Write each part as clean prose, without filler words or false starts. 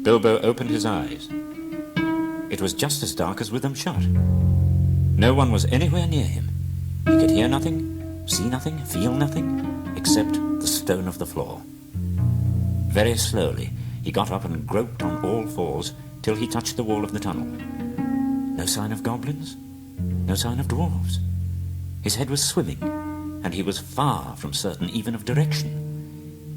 Bilbo opened his eyes. It was just as dark as with them shut. No one was anywhere near him. He could hear nothing, see nothing, feel nothing, except the stone of the floor. Very slowly, he got up and groped on all fours till he touched the wall of the tunnel. No sign of goblins, no sign of dwarves. His head was swimming, and he was far from certain even of direction.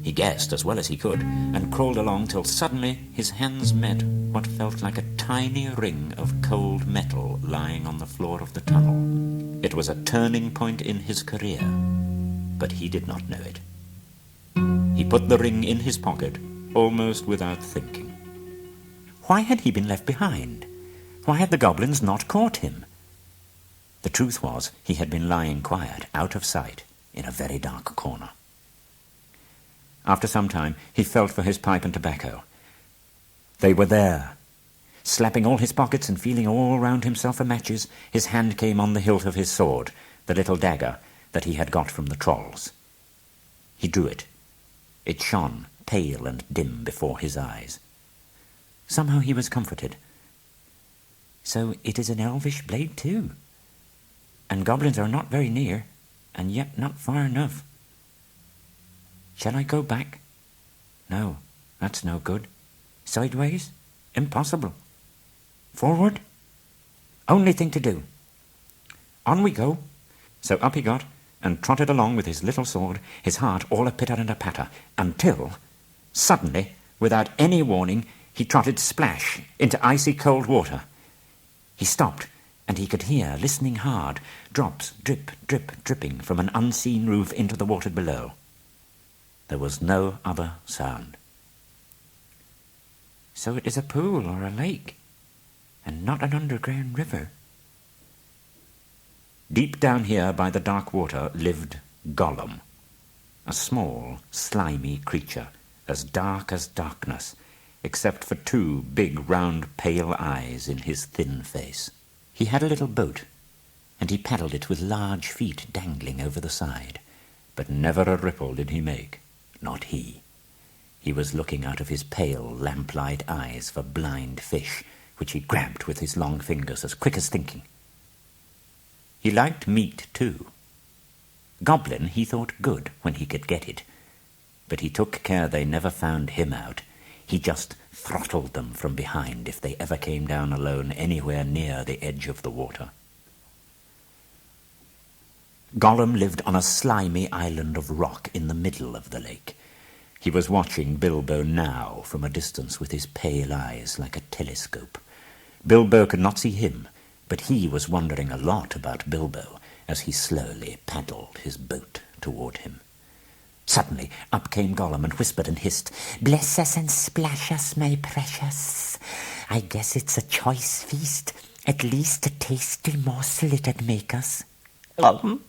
He guessed as well as he could, and crawled along till suddenly his hands met what felt like a tiny ring of cold metal lying on the floor of the tunnel. It was a turning point in his career, but he did not know it. He put the ring in his pocket, almost without thinking. Why had he been left behind? Why had the goblins not caught him? The truth was, he had been lying quiet, out of sight, in a very dark corner. After some time, he felt for his pipe and tobacco. They were there. Slapping all his pockets and feeling all round himself for matches, his hand came on the hilt of his sword, the little dagger that he had got from the trolls. He drew it. It shone, pale and dim, before his eyes. Somehow he was comforted. So it is an elvish blade too. And goblins are not very near, and yet not far enough. Shall I go back? No, that's no good. Sideways? Impossible. Forward? Only thing to do. On we go. So up he got, and trotted along with his little sword, his heart all a pitter and a patter, until, suddenly, without any warning, he trotted splash into icy cold water. He stopped, and he could hear, listening hard, drops drip, drip, dripping from an unseen roof into the water below. There was no other sound. So it is a pool or a lake, and not an underground river. Deep down here by the dark water lived Gollum, a small, slimy creature, as dark as darkness, except for two big, round, pale eyes in his thin face. He had a little boat, and he paddled it with large feet dangling over the side, but never a ripple did he make. Not he. He was looking out of his pale, lamplight eyes for blind fish, which he grabbed with his long fingers as quick as thinking. He liked meat, too. Goblin he thought good when he could get it, but he took care they never found him out. He just throttled them from behind if they ever came down alone anywhere near the edge of the water. Gollum lived on a slimy island of rock in the middle of the lake. He was watching Bilbo now from a distance with his pale eyes like a telescope. Bilbo could not see him, but he was wondering a lot about Bilbo as he slowly paddled his boat toward him. Suddenly up came Gollum and whispered and hissed, "Bless us and splash us, my precious. I guess it's a choice feast, at least a tasty morsel it'd make us." Gollum?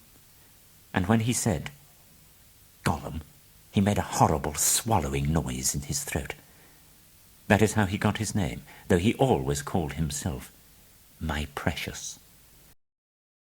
And when he said Gollum, he made a horrible swallowing noise in his throat. That is how he got his name, though he always called himself my precious.